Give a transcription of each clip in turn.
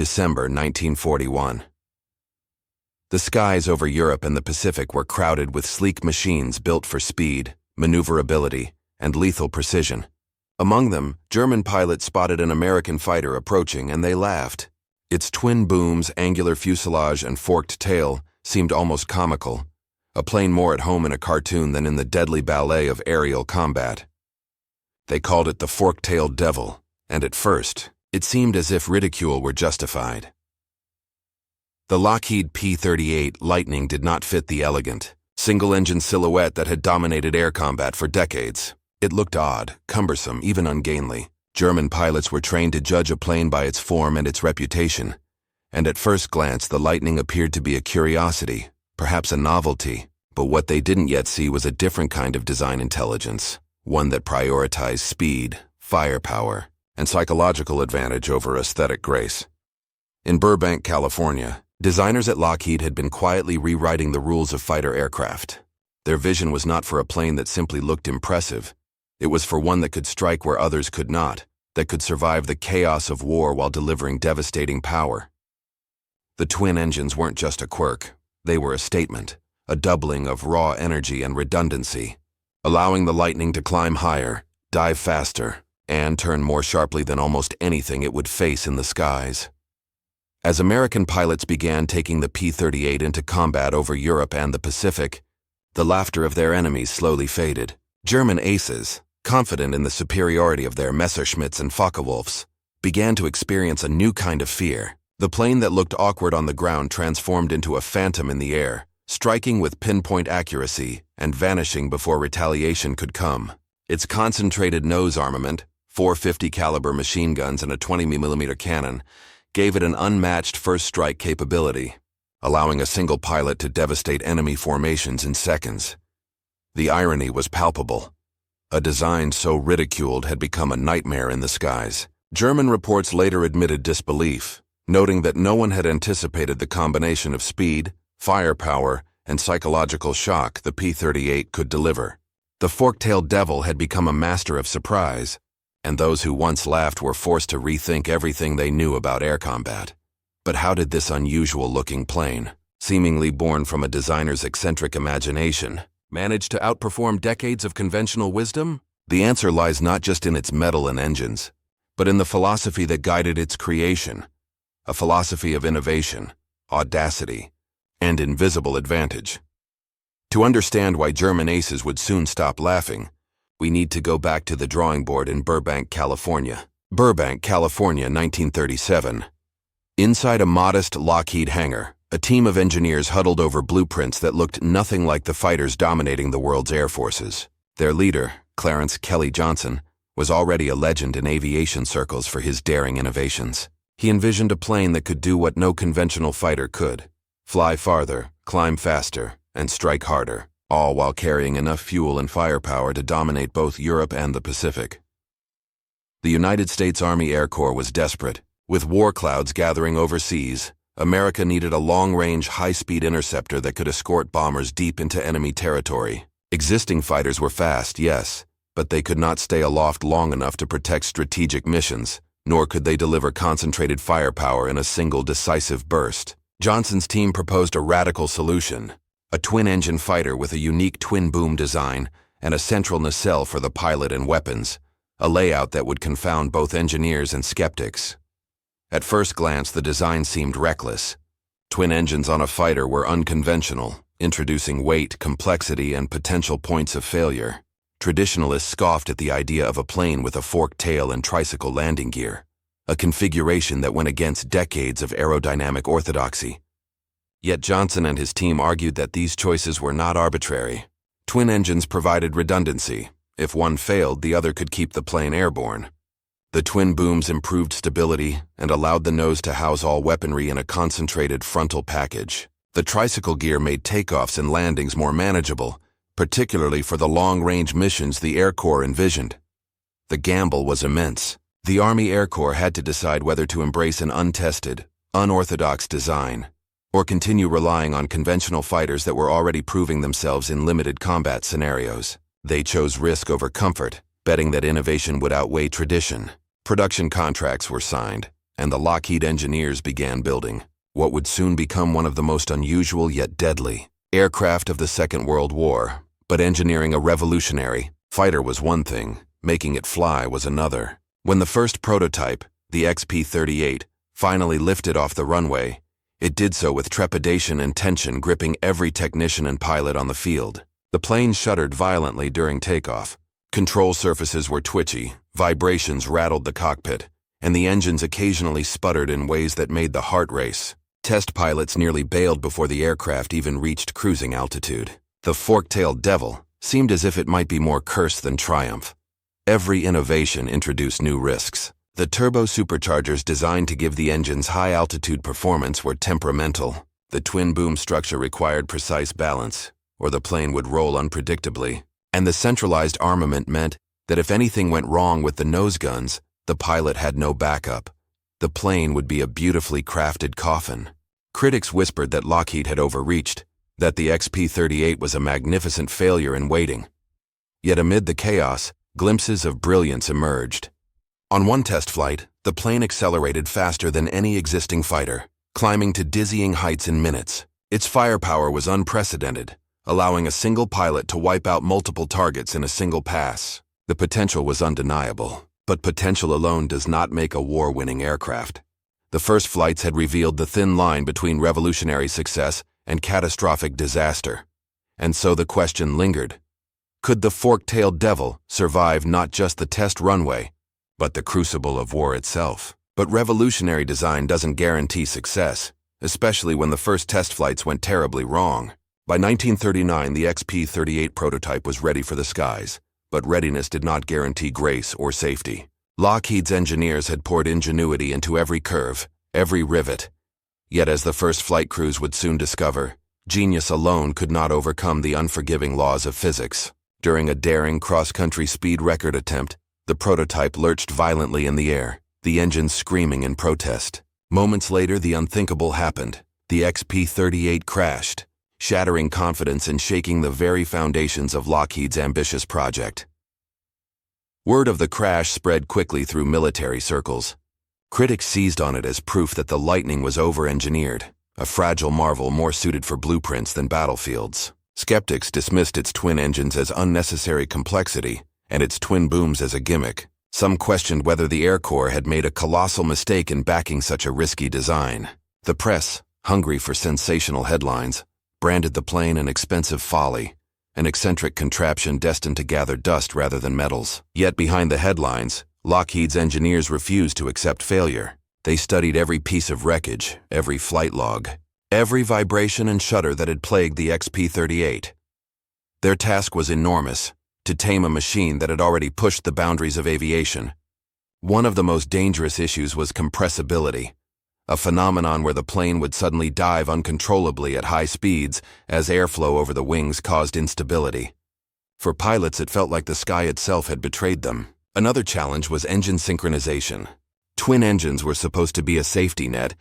December 1941. The skies over Europe and the Pacific were crowded with sleek machines built for speed, maneuverability, and lethal precision. Among them, German pilots spotted an American fighter approaching, and they laughed. Its twin booms, angular fuselage, and forked tail seemed almost comical, a plane more at home in a cartoon than in the deadly ballet of aerial combat. They called it the fork-tailed devil, and at first, it seemed as if ridicule were justified. The Lockheed P-38 Lightning did not fit the elegant, single-engine silhouette that had dominated air combat for decades. It looked odd, cumbersome, even ungainly. German pilots were trained to judge a plane by its form and its reputation, and at first glance the Lightning appeared to be a curiosity, perhaps a novelty, but what they didn't yet see was a different kind of design intelligence, one that prioritized speed, firepower, and psychological advantage over aesthetic grace. In Burbank, California, designers at Lockheed had been quietly rewriting the rules of fighter aircraft. Their vision was not for a plane that simply looked impressive. It was for one that could strike where others could not, that could survive the chaos of war while delivering devastating power. The twin engines weren't just a quirk. They were a statement, a doubling of raw energy and redundancy, allowing the Lightning to climb higher, dive faster, and turn more sharply than almost anything it would face in the skies. As American pilots began taking the P-38 into combat over Europe and the Pacific, the laughter of their enemies slowly faded. German aces, confident in the superiority of their Messerschmitts and Focke-Wulfs, began to experience a new kind of fear. The plane that looked awkward on the ground transformed into a phantom in the air, striking with pinpoint accuracy and vanishing before retaliation could come. Its concentrated nose armament, 450 caliber machine guns and a 20mm cannon, gave it an unmatched first strike capability, allowing a single pilot to devastate enemy formations in seconds. The irony was palpable. A design so ridiculed had become a nightmare in the skies. German reports later admitted disbelief, noting that no one had anticipated the combination of speed, firepower, and psychological shock the P-38 could deliver. The fork-tailed devil had become a master of surprise, and those who once laughed were forced to rethink everything they knew about air combat. But how did this unusual-looking plane, seemingly born from a designer's eccentric imagination, manage to outperform decades of conventional wisdom? The answer lies not just in its metal and engines, but in the philosophy that guided its creation, a philosophy of innovation, audacity, and invisible advantage. To understand why German aces would soon stop laughing, we need to go back to the drawing board in Burbank, California. Burbank, California, 1937. Inside a modest Lockheed hangar, a team of engineers huddled over blueprints that looked nothing like the fighters dominating the world's air forces. Their leader, Clarence Kelly Johnson, was already a legend in aviation circles for his daring innovations. He envisioned a plane that could do what no conventional fighter could: fly farther, climb faster, and strike harder, all while carrying enough fuel and firepower to dominate both Europe and the Pacific. The United States Army Air Corps was desperate. With war clouds gathering overseas, America needed a long-range, high-speed interceptor that could escort bombers deep into enemy territory. Existing fighters were fast, yes, but they could not stay aloft long enough to protect strategic missions, nor could they deliver concentrated firepower in a single decisive burst. Johnson's team proposed a radical solution: a twin-engine fighter with a unique twin-boom design and a central nacelle for the pilot and weapons, a layout that would confound both engineers and skeptics. At first glance, the design seemed reckless. Twin engines on a fighter were unconventional, introducing weight, complexity, and potential points of failure. Traditionalists scoffed at the idea of a plane with a forked tail and tricycle landing gear, a configuration that went against decades of aerodynamic orthodoxy. Yet Johnson and his team argued that these choices were not arbitrary. Twin engines provided redundancy. If one failed, the other could keep the plane airborne. The twin booms improved stability and allowed the nose to house all weaponry in a concentrated frontal package. The tricycle gear made takeoffs and landings more manageable, particularly for the long-range missions the Air Corps envisioned. The gamble was immense. The Army Air Corps had to decide whether to embrace an untested, unorthodox design, or continue relying on conventional fighters that were already proving themselves in limited combat scenarios. They chose risk over comfort, betting that innovation would outweigh tradition. Production contracts were signed, and the Lockheed engineers began building what would soon become one of the most unusual yet deadly aircraft of the Second World War. But engineering a revolutionary fighter was one thing, making it fly was another. When the first prototype, the XP-38, finally lifted off the runway, it did so with trepidation and tension gripping every technician and pilot on the field. The plane shuddered violently during takeoff. Control surfaces were twitchy, vibrations rattled the cockpit, and the engines occasionally sputtered in ways that made the heart race. Test pilots nearly bailed before the aircraft even reached cruising altitude. The fork-tailed devil seemed as if it might be more curse than triumph. Every innovation introduced new risks. The turbo superchargers designed to give the engines high-altitude performance were temperamental. The twin-boom structure required precise balance, or the plane would roll unpredictably. And the centralized armament meant that if anything went wrong with the nose guns, the pilot had no backup. The plane would be a beautifully crafted coffin. Critics whispered that Lockheed had overreached, that the XP-38 was a magnificent failure in waiting. Yet amid the chaos, glimpses of brilliance emerged. On one test flight, the plane accelerated faster than any existing fighter, climbing to dizzying heights in minutes. Its firepower was unprecedented, allowing a single pilot to wipe out multiple targets in a single pass. The potential was undeniable, but potential alone does not make a war-winning aircraft. The first flights had revealed the thin line between revolutionary success and catastrophic disaster. And so the question lingered. Could the fork-tailed devil survive not just the test runway, but the crucible of war itself? But revolutionary design doesn't guarantee success, especially when the first test flights went terribly wrong. By 1939, the XP-38 prototype was ready for the skies, but readiness did not guarantee grace or safety. Lockheed's engineers had poured ingenuity into every curve, every rivet. Yet as the first flight crews would soon discover, genius alone could not overcome the unforgiving laws of physics. During a daring cross-country speed record attempt, the prototype lurched violently in the air, the engines screaming in protest. Moments later, the unthinkable happened. The XP-38 crashed, shattering confidence and shaking the very foundations of Lockheed's ambitious project. Word of the crash spread quickly through military circles. Critics seized on it as proof that the Lightning was over-engineered, a fragile marvel more suited for blueprints than battlefields. Skeptics dismissed its twin engines as unnecessary complexity and its twin booms as a gimmick. Some questioned whether the Air Corps had made a colossal mistake in backing such a risky design. The press, hungry for sensational headlines, branded the plane an expensive folly, an eccentric contraption destined to gather dust rather than metals. Yet behind the headlines, Lockheed's engineers refused to accept failure. They studied every piece of wreckage, every flight log, every vibration and shudder that had plagued the XP-38. Their task was enormous, to tame a machine that had already pushed the boundaries of aviation. One of the most dangerous issues was compressibility, a phenomenon where the plane would suddenly dive uncontrollably at high speeds as airflow over the wings caused instability. For pilots, it felt like the sky itself had betrayed them. Another challenge was engine synchronization. Twin engines were supposed to be a safety net,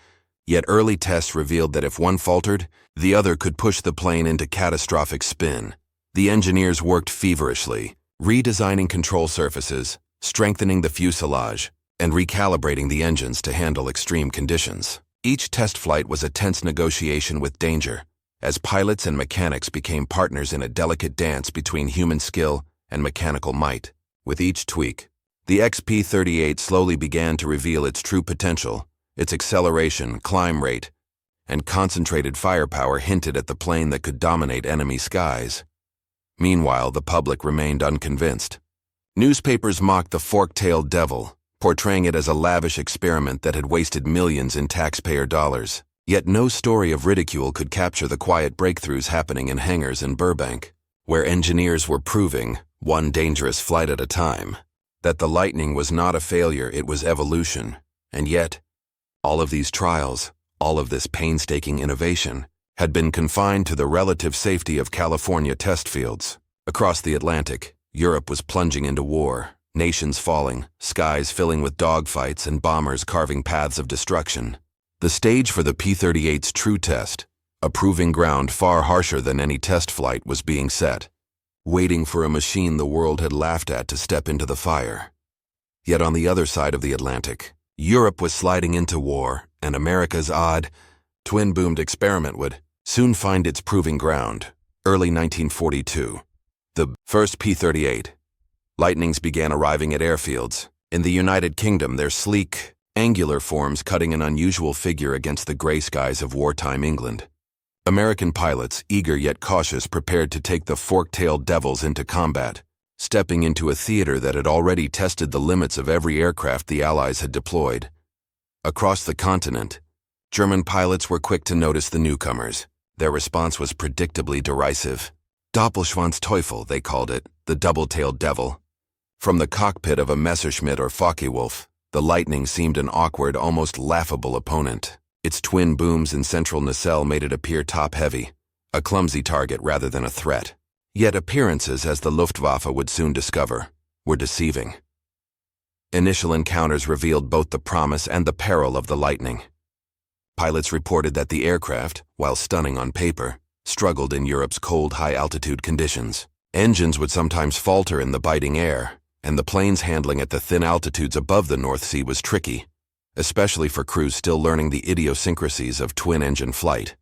yet early tests revealed that if one faltered, the other could push the plane into catastrophic spin. The engineers worked feverishly, redesigning control surfaces, strengthening the fuselage, and recalibrating the engines to handle extreme conditions. Each test flight was a tense negotiation with danger, as pilots and mechanics became partners in a delicate dance between human skill and mechanical might. With each tweak, the XP-38 slowly began to reveal its true potential. Its acceleration, climb rate, and concentrated firepower hinted at the plane that could dominate enemy skies. Meanwhile, the public remained unconvinced. Newspapers mocked the fork-tailed devil, portraying it as a lavish experiment that had wasted millions in taxpayer dollars. Yet no story of ridicule could capture the quiet breakthroughs happening in hangars in Burbank, where engineers were proving, one dangerous flight at a time, that the Lightning was not a failure, it was evolution. And yet, all of these trials, all of this painstaking innovation, had been confined to the relative safety of California test fields. Across the Atlantic, Europe was plunging into war, nations falling, skies filling with dogfights and bombers carving paths of destruction. The stage for the P-38's true test, a proving ground far harsher than any test flight, was being set, waiting for a machine the world had laughed at to step into the fire. Yet on the other side of the Atlantic, Europe was sliding into war, and America's odd, twin-boomed experiment would soon find its proving ground. Early 1942. The first P-38 Lightnings began arriving at airfields. In the United Kingdom, their sleek, angular forms cutting an unusual figure against the gray skies of wartime England. American pilots, eager yet cautious, prepared to take the fork-tailed devils into combat, stepping into a theater that had already tested the limits of every aircraft the Allies had deployed. Across the continent, German pilots were quick to notice the newcomers. Their response was predictably derisive. Doppelschwanz-Teufel, they called it, the double-tailed devil. From the cockpit of a Messerschmitt or Focke-Wulf, the Lightning seemed an awkward, almost laughable opponent. Its twin booms in central nacelle made it appear top-heavy, a clumsy target rather than a threat. Yet appearances, as the Luftwaffe would soon discover, were deceiving. Initial encounters revealed both the promise and the peril of the Lightning. Pilots reported that the aircraft, while stunning on paper, struggled in Europe's cold, high-altitude conditions. Engines would sometimes falter in the biting air, and the plane's handling at the thin altitudes above the North Sea was tricky, especially for crews still learning the idiosyncrasies of twin-engine flight.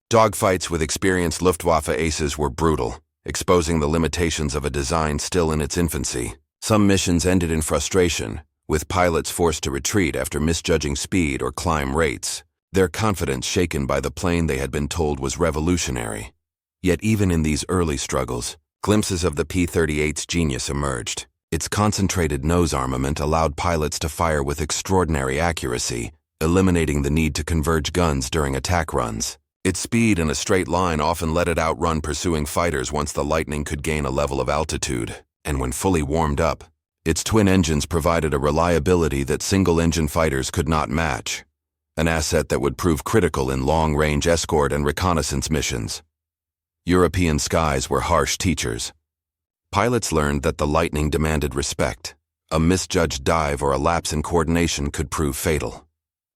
Dogfights with experienced Luftwaffe aces were brutal, exposing the limitations of a design still in its infancy. Some missions ended in frustration, with pilots forced to retreat after misjudging speed or climb rates, their confidence shaken by the plane they had been told was revolutionary. Yet even in these early struggles, glimpses of the P-38's genius emerged. Its concentrated nose armament allowed pilots to fire with extraordinary accuracy, eliminating the need to converge guns during attack runs. Its speed in a straight line often let it outrun pursuing fighters once the Lightning could gain a level of altitude, and when fully warmed up, its twin engines provided a reliability that single-engine fighters could not match, an asset that would prove critical in long-range escort and reconnaissance missions. European skies were harsh teachers. Pilots learned that the Lightning demanded respect. A misjudged dive or a lapse in coordination could prove fatal.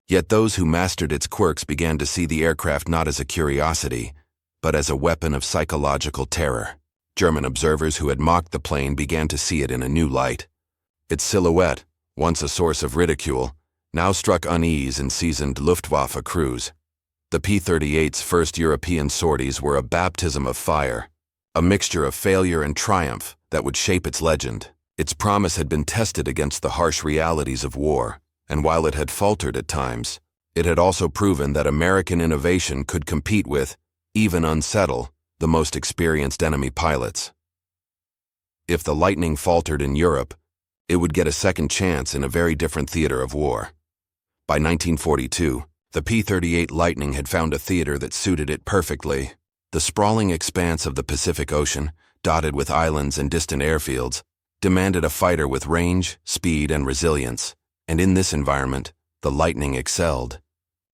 Yet those who mastered its quirks began to see the aircraft not as a curiosity, but as a weapon of psychological terror. German observers who had mocked the plane began to see it in a new light. Its silhouette, once a source of ridicule, now struck unease in seasoned Luftwaffe crews. The P-38's first European sorties were a baptism of fire, a mixture of failure and triumph that would shape its legend. Its promise had been tested against the harsh realities of war, and while it had faltered at times, it had also proven that American innovation could compete with, even unsettle, the most experienced enemy pilots. If the Lightning faltered in Europe, it would get a second chance in a very different theater of war. By 1942, the P-38 Lightning had found a theater that suited it perfectly. The sprawling expanse of the Pacific Ocean, dotted with islands and distant airfields, demanded a fighter with range, speed, and resilience, and in this environment, the Lightning excelled.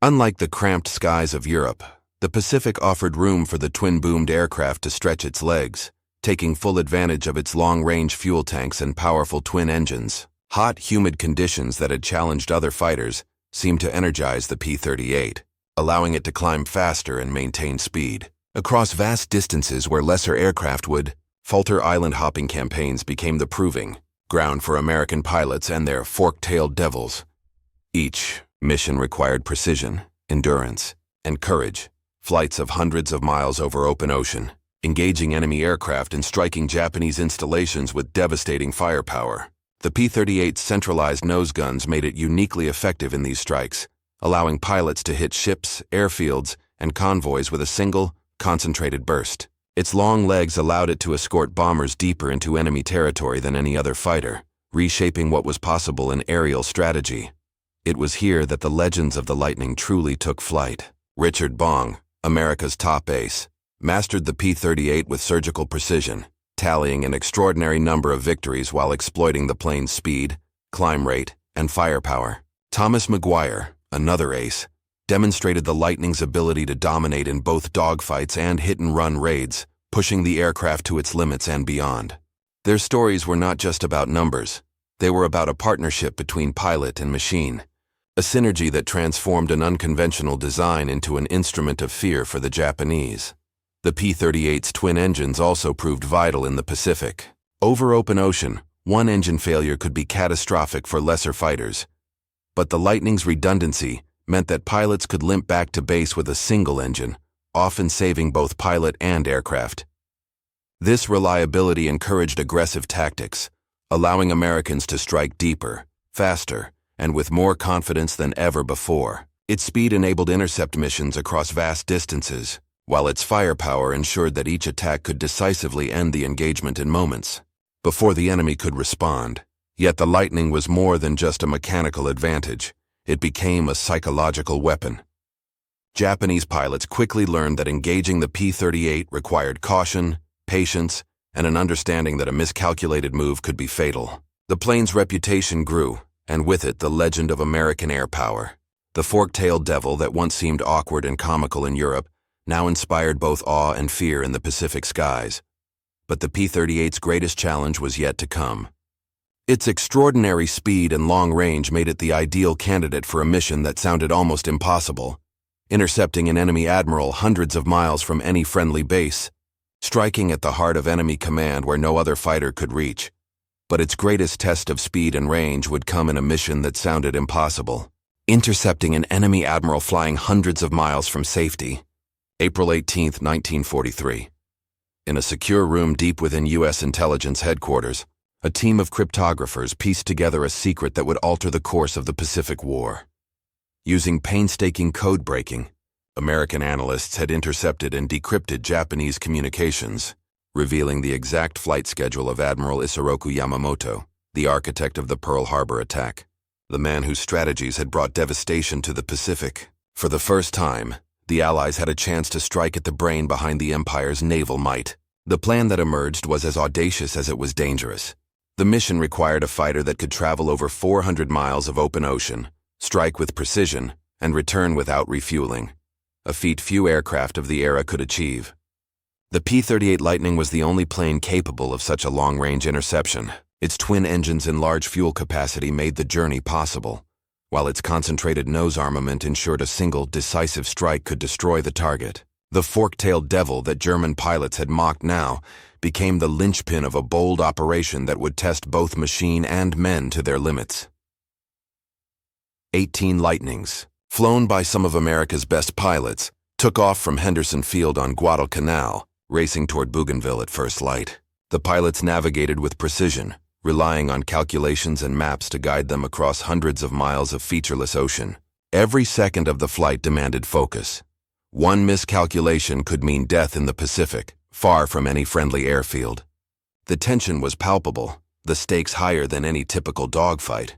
Unlike the cramped skies of Europe, the Pacific offered room for the twin-boomed aircraft to stretch its legs, taking full advantage of its long-range fuel tanks and powerful twin engines. Hot, humid conditions that had challenged other fighters seemed to energize the P-38, allowing it to climb faster and maintain speed. Across vast distances where lesser aircraft would falter, island-hopping campaigns became the proving ground for American pilots and their fork-tailed devils. Each mission required precision, endurance, and courage. Flights of hundreds of miles over open ocean, engaging enemy aircraft and striking Japanese installations with devastating firepower. The P-38's centralized nose guns made it uniquely effective in these strikes, allowing pilots to hit ships, airfields, and convoys with a single, concentrated burst. Its long legs allowed it to escort bombers deeper into enemy territory than any other fighter, reshaping what was possible in aerial strategy. It was here that the legends of the Lightning truly took flight. Richard Bong, America's top ace, mastered the P-38 with surgical precision, tallying an extraordinary number of victories while exploiting the plane's speed, climb rate, and firepower. Thomas Maguire, another ace, demonstrated the Lightning's ability to dominate in both dogfights and hit-and-run raids, pushing the aircraft to its limits and beyond. Their stories were not just about numbers. They were about a partnership between pilot and machine, a synergy that transformed an unconventional design into an instrument of fear for the Japanese. The P-38's twin engines also proved vital in the Pacific. Over open ocean, one engine failure could be catastrophic for lesser fighters. But the Lightning's redundancy meant that pilots could limp back to base with a single engine, often saving both pilot and aircraft. This reliability encouraged aggressive tactics, allowing Americans to strike deeper, faster, and with more confidence than ever before. Its speed enabled intercept missions across vast distances, while its firepower ensured that each attack could decisively end the engagement in moments, before the enemy could respond. Yet the Lightning was more than just a mechanical advantage. It became a psychological weapon. Japanese pilots quickly learned that engaging the P-38 required caution, patience, and an understanding that a miscalculated move could be fatal. The plane's reputation grew, and with it the legend of American air power. The fork-tailed devil that once seemed awkward and comical in Europe now inspired both awe and fear in the Pacific skies. But the P-38's greatest challenge was yet to come. Its extraordinary speed and long range made it the ideal candidate for a mission that sounded almost impossible, intercepting an enemy admiral hundreds of miles from any friendly base, striking at the heart of enemy command where no other fighter could reach. But its greatest test of speed and range would come in a mission that sounded impossible, intercepting an enemy admiral flying hundreds of miles from safety. April 18, 1943. In a secure room deep within U.S. intelligence headquarters, a team of cryptographers pieced together a secret that would alter the course of the Pacific War. Using painstaking code breaking, American analysts had intercepted and decrypted Japanese communications, revealing the exact flight schedule of Admiral Isoroku Yamamoto, the architect of the Pearl Harbor attack, the man whose strategies had brought devastation to the Pacific. For the first time, the Allies had a chance to strike at the brain behind the Empire's naval might. The plan that emerged was as audacious as it was dangerous. The mission required a fighter that could travel over 400 miles of open ocean, strike with precision, and return without refueling, a feat few aircraft of the era could achieve. The P-38 Lightning was the only plane capable of such a long-range interception. Its twin engines and large fuel capacity made the journey possible, while its concentrated nose armament ensured a single, decisive strike could destroy the target. The fork-tailed devil that German pilots had mocked now became the linchpin of a bold operation that would test both machine and men to their limits. 18 Lightnings, flown by some of America's best pilots, took off from Henderson Field on Guadalcanal, racing toward Bougainville at first light. The pilots navigated with precision, relying on calculations and maps to guide them across hundreds of miles of featureless ocean. Every second of the flight demanded focus. One miscalculation could mean death in the Pacific, far from any friendly airfield. The tension was palpable, the stakes higher than any typical dogfight.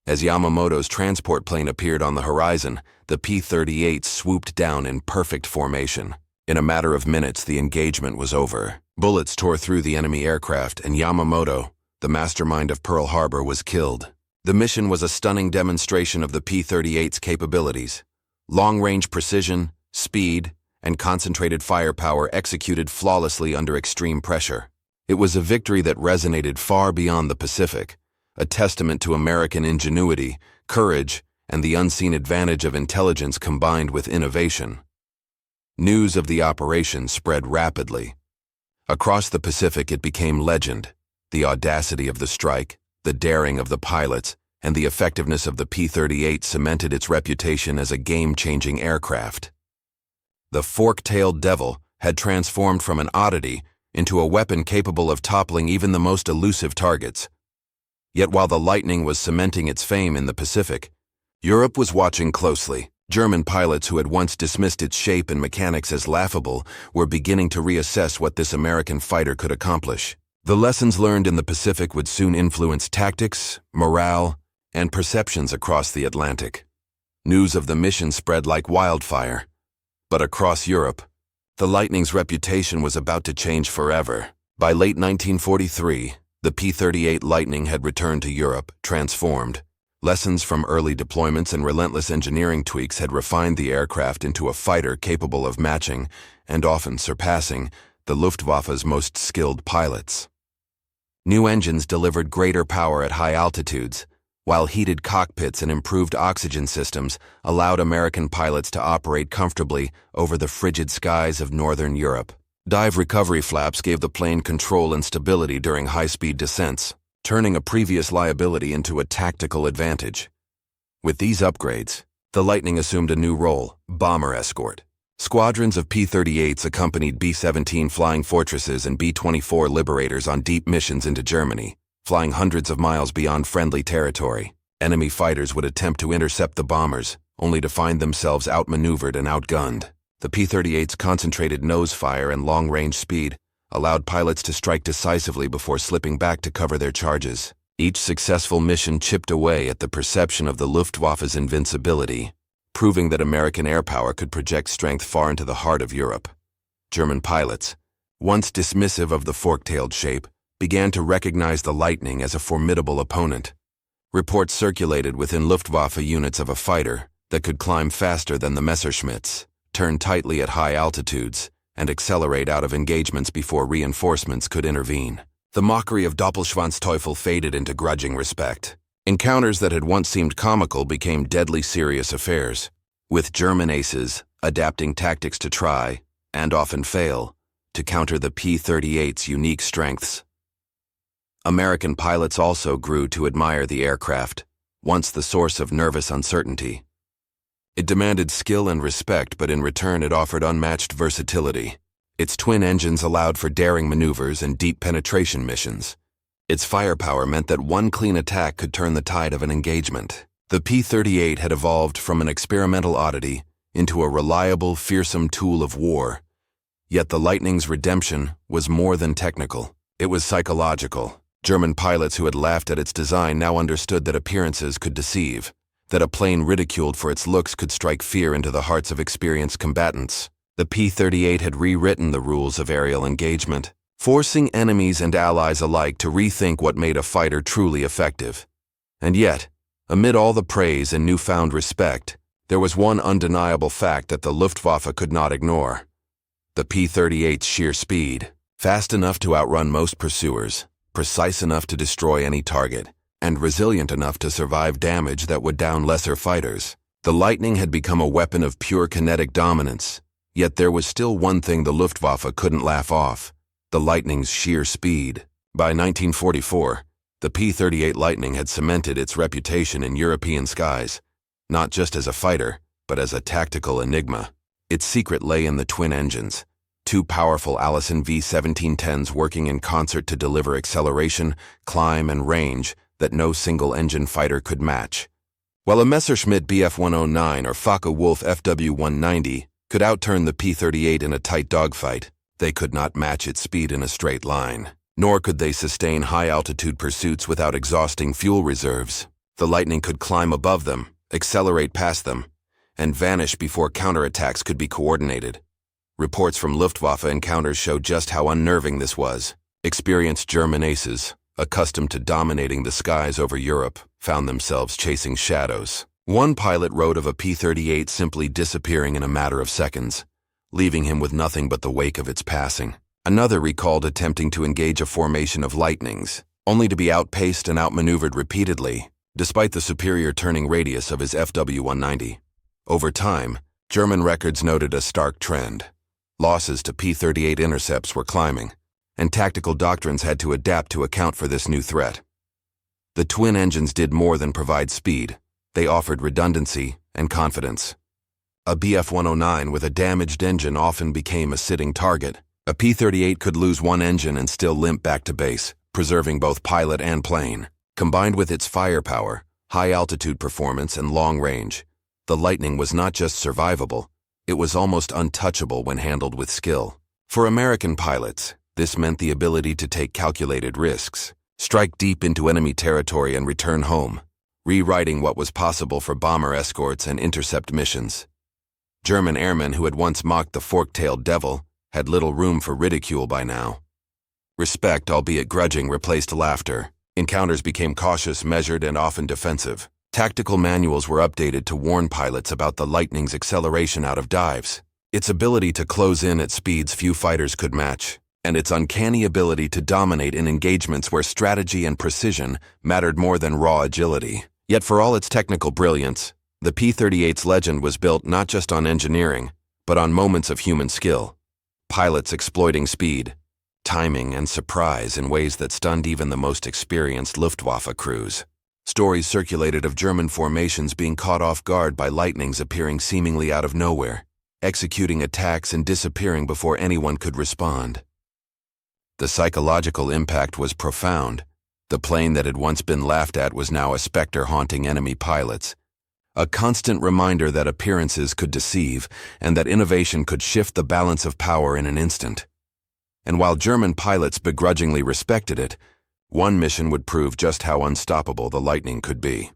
As Yamamoto's transport plane appeared on the horizon, the P-38 swooped down in perfect formation. In a matter of minutes, the engagement was over. Bullets tore through the enemy aircraft, and Yamamoto, the mastermind of Pearl Harbor, was killed. The mission was a stunning demonstration of the P-38's capabilities. Long-range precision, speed, and concentrated firepower executed flawlessly under extreme pressure. It was a victory that resonated far beyond the Pacific, a testament to American ingenuity, courage, and the unseen advantage of intelligence combined with innovation. News of the operation spread rapidly. Across the Pacific it became legend. The audacity of the strike, the daring of the pilots, and the effectiveness of the P-38 cemented its reputation as a game-changing aircraft. The fork-tailed devil had transformed from an oddity into a weapon capable of toppling even the most elusive targets. Yet while the Lightning was cementing its fame in the Pacific, Europe was watching closely. German pilots who had once dismissed its shape and mechanics as laughable were beginning to reassess what this American fighter could accomplish. The lessons learned in the Pacific would soon influence tactics, morale, and perceptions across the Atlantic. News of the mission spread like wildfire. But across Europe, the Lightning's reputation was about to change forever. By late 1943, the P-38 Lightning had returned to Europe, transformed. Lessons from early deployments and relentless engineering tweaks had refined the aircraft into a fighter capable of matching, and often surpassing, the Luftwaffe's most skilled pilots. New engines delivered greater power at high altitudes, while heated cockpits and improved oxygen systems allowed American pilots to operate comfortably over the frigid skies of northern Europe. Dive recovery flaps gave the plane control and stability during high-speed descents, turning a previous liability into a tactical advantage. With these upgrades, the Lightning assumed a new role, bomber escort. Squadrons of P-38s accompanied B-17 Flying Fortresses and B-24 Liberators on deep missions into Germany, flying hundreds of miles beyond friendly territory. Enemy fighters would attempt to intercept the bombers, only to find themselves outmaneuvered and outgunned. The P-38's concentrated nose fire and long-range speed allowed pilots to strike decisively before slipping back to cover their charges. Each successful mission chipped away at the perception of the Luftwaffe's invincibility, proving that American air power could project strength far into the heart of Europe. German pilots, once dismissive of the fork-tailed shape, began to recognize the Lightning as a formidable opponent. Reports circulated within Luftwaffe units of a fighter that could climb faster than the Messerschmitts, turn tightly at high altitudes, and accelerate out of engagements before reinforcements could intervene. The mockery of Doppelschwanzteufel faded into grudging respect. Encounters that had once seemed comical became deadly serious affairs, with German aces adapting tactics to try, and often fail, to counter the P-38's unique strengths. American pilots also grew to admire the aircraft, once the source of nervous uncertainty. It demanded skill and respect, but in return it offered unmatched versatility. Its twin engines allowed for daring maneuvers and deep penetration missions. Its firepower meant that one clean attack could turn the tide of an engagement. The P-38 had evolved from an experimental oddity into a reliable, fearsome tool of war. Yet the Lightning's redemption was more than technical. It was psychological. German pilots who had laughed at its design now understood that appearances could deceive, that a plane ridiculed for its looks could strike fear into the hearts of experienced combatants. The P-38 had rewritten the rules of aerial engagement, forcing enemies and allies alike to rethink what made a fighter truly effective. And yet, amid all the praise and newfound respect, there was one undeniable fact that the Luftwaffe could not ignore: the P-38's sheer speed, fast enough to outrun most pursuers, precise enough to destroy any target, and resilient enough to survive damage that would down lesser fighters. The Lightning had become a weapon of pure kinetic dominance, yet there was still one thing the Luftwaffe couldn't laugh off: the Lightning's sheer speed. By 1944, the P-38 Lightning had cemented its reputation in European skies, not just as a fighter, but as a tactical enigma. Its secret lay in the twin engines, two powerful Allison V-1710s working in concert to deliver acceleration, climb, and range that no single-engine fighter could match. While a Messerschmitt Bf-109 or Focke-Wulf FW-190 could outturn the P-38 in a tight dogfight, they could not match its speed in a straight line. Nor could they sustain high-altitude pursuits without exhausting fuel reserves. The Lightning could climb above them, accelerate past them, and vanish before counterattacks could be coordinated. Reports from Luftwaffe encounters showed just how unnerving this was. Experienced German aces, accustomed to dominating the skies over Europe, found themselves chasing shadows. One pilot wrote of a P-38 simply disappearing in a matter of seconds, leaving him with nothing but the wake of its passing. Another recalled attempting to engage a formation of Lightnings, only to be outpaced and outmaneuvered repeatedly, despite the superior turning radius of his FW-190. Over time, German records noted a stark trend. Losses to P-38 intercepts were climbing, and tactical doctrines had to adapt to account for this new threat. The twin engines did more than provide speed. They offered redundancy and confidence. A Bf-109 with a damaged engine often became a sitting target. A P-38 could lose one engine and still limp back to base, preserving both pilot and plane. Combined with its firepower, high-altitude performance, and long range, the Lightning was not just survivable, it was almost untouchable when handled with skill. For American pilots, this meant the ability to take calculated risks, strike deep into enemy territory and return home, rewriting what was possible for bomber escorts and intercept missions. German airmen who had once mocked the fork-tailed devil had little room for ridicule by now. Respect, albeit grudging, replaced laughter. Encounters became cautious, measured, and often defensive. Tactical manuals were updated to warn pilots about the Lightning's acceleration out of dives, its ability to close in at speeds few fighters could match, and its uncanny ability to dominate in engagements where strategy and precision mattered more than raw agility. Yet for all its technical brilliance, the P-38's legend was built not just on engineering, but on moments of human skill. Pilots exploiting speed, timing, and surprise in ways that stunned even the most experienced Luftwaffe crews. Stories circulated of German formations being caught off guard by lightnings appearing seemingly out of nowhere, executing attacks and disappearing before anyone could respond. The psychological impact was profound. The plane that had once been laughed at was now a specter haunting enemy pilots. A constant reminder that appearances could deceive and that innovation could shift the balance of power in an instant. And while German pilots begrudgingly respected it, one mission would prove just how unstoppable the Lightning could be.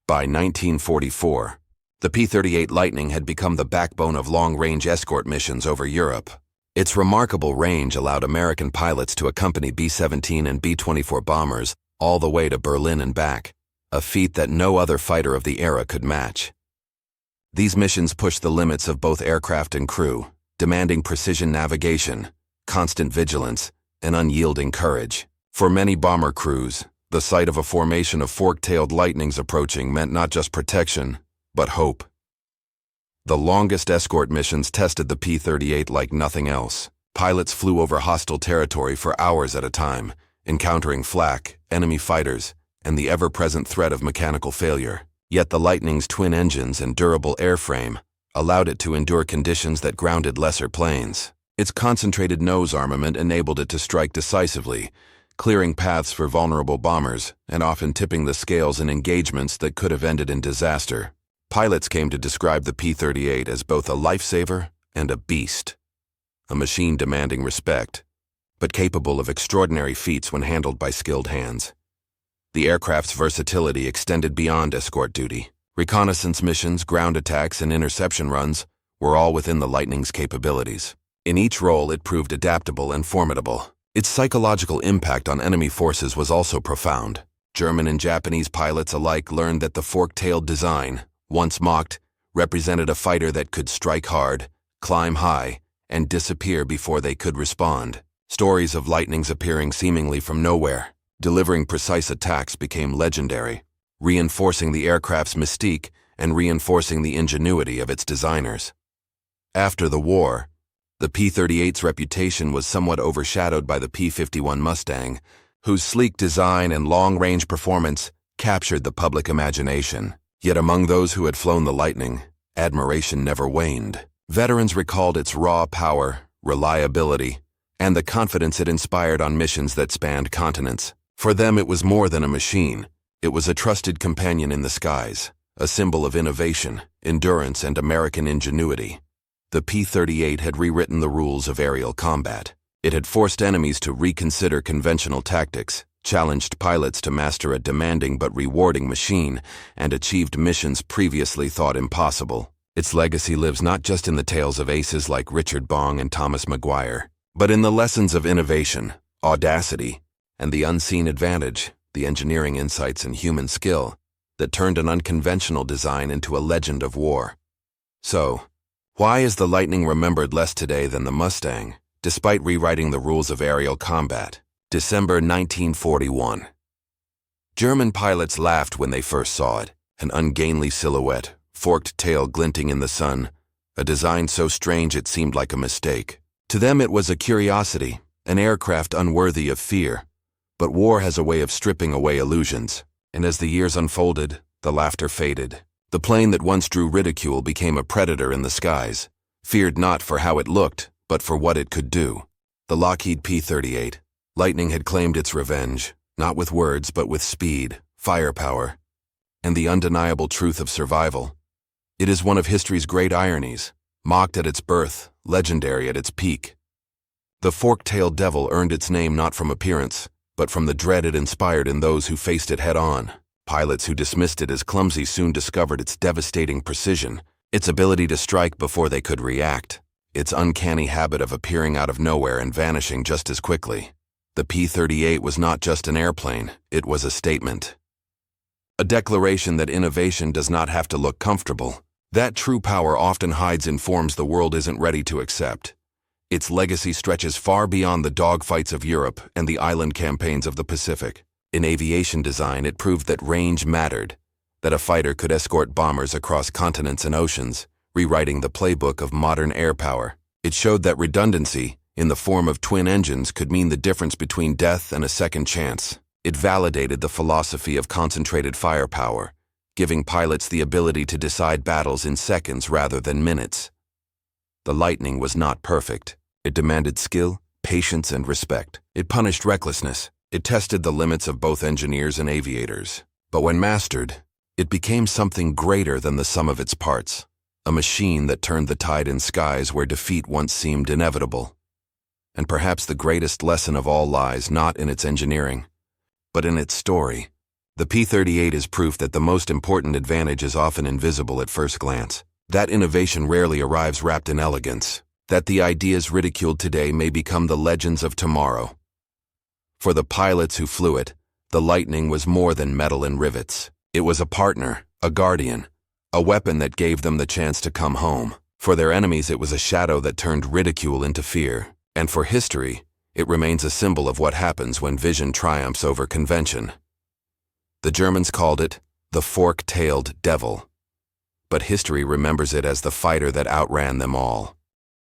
By 1944, the P-38 Lightning had become the backbone of long-range escort missions over Europe. Its remarkable range allowed American pilots to accompany B-17 and B-24 bombers all the way to Berlin and back, a feat that no other fighter of the era could match. These missions pushed the limits of both aircraft and crew, demanding precision navigation, constant vigilance, and unyielding courage. For many bomber crews, the sight of a formation of fork-tailed Lightnings approaching meant not just protection, but hope. The longest escort missions tested the P-38 like nothing else. Pilots flew over hostile territory for hours at a time, encountering flak, enemy fighters, and the ever-present threat of mechanical failure. Yet the Lightning's twin engines and durable airframe allowed it to endure conditions that grounded lesser planes. Its concentrated nose armament enabled it to strike decisively, clearing paths for vulnerable bombers and often tipping the scales in engagements that could have ended in disaster. Pilots came to describe the P-38 as both a lifesaver and a beast, a machine demanding respect, but capable of extraordinary feats when handled by skilled hands. The aircraft's versatility extended beyond escort duty. Reconnaissance missions, ground attacks, and interception runs were all within the Lightning's capabilities. In each role, it proved adaptable and formidable. Its psychological impact on enemy forces was also profound. German and Japanese pilots alike learned that the fork-tailed design, once mocked, represented a fighter that could strike hard, climb high, and disappear before they could respond. Stories of Lightnings appearing seemingly from nowhere, delivering precise attacks became legendary, reinforcing the aircraft's mystique and reinforcing the ingenuity of its designers. After the war, the P-38's reputation was somewhat overshadowed by the P-51 Mustang, whose sleek design and long-range performance captured the public imagination. Yet among those who had flown the Lightning, admiration never waned. Veterans recalled its raw power, reliability, and the confidence it inspired on missions that spanned continents. For them, it was more than a machine. It was a trusted companion in the skies, a symbol of innovation, endurance, and American ingenuity. The P-38 had rewritten the rules of aerial combat. It had forced enemies to reconsider conventional tactics, challenged pilots to master a demanding but rewarding machine, and achieved missions previously thought impossible. Its legacy lives not just in the tales of aces like Richard Bong and Thomas Maguire, but in the lessons of innovation, audacity, and the unseen advantage, the engineering insights and human skill that turned an unconventional design into a legend of war. So, why is the Lightning remembered less today than the Mustang, despite rewriting the rules of aerial combat? December 1941. German pilots laughed when they first saw it, an ungainly silhouette, forked tail glinting in the sun, a design so strange it seemed like a mistake. To them it was a curiosity, an aircraft unworthy of fear. But war has a way of stripping away illusions, and as the years unfolded, the laughter faded. The plane that once drew ridicule became a predator in the skies, feared not for how it looked, but for what it could do. The Lockheed P-38, Lightning had claimed its revenge, not with words but with speed, firepower, and the undeniable truth of survival. It is one of history's great ironies, mocked at its birth, legendary at its peak. The fork-tailed devil earned its name not from appearance, but from the dread it inspired in those who faced it head-on. Pilots who dismissed it as clumsy soon discovered its devastating precision, its ability to strike before they could react, its uncanny habit of appearing out of nowhere and vanishing just as quickly. The P-38 was not just an airplane, it was a statement. A declaration that innovation does not have to look comfortable, that true power often hides in forms the world isn't ready to accept. Its legacy stretches far beyond the dogfights of Europe and the island campaigns of the Pacific. In aviation design, it proved that range mattered, that a fighter could escort bombers across continents and oceans, rewriting the playbook of modern air power. It showed that redundancy, in the form of twin engines, could mean the difference between death and a second chance. It validated the philosophy of concentrated firepower, giving pilots the ability to decide battles in seconds rather than minutes. The Lightning was not perfect. It demanded skill, patience, and respect. It punished recklessness. It tested the limits of both engineers and aviators. But when mastered, it became something greater than the sum of its parts, a machine that turned the tide in skies where defeat once seemed inevitable. And perhaps the greatest lesson of all lies not in its engineering, but in its story. The P-38 is proof that the most important advantage is often invisible at first glance. That innovation rarely arrives wrapped in elegance. That the ideas ridiculed today may become the legends of tomorrow. For the pilots who flew it, the Lightning was more than metal and rivets. It was a partner, a guardian, a weapon that gave them the chance to come home. For their enemies, it was a shadow that turned ridicule into fear. And for history, it remains a symbol of what happens when vision triumphs over convention. The Germans called it the fork-tailed devil, but history remembers it as the fighter that outran them all.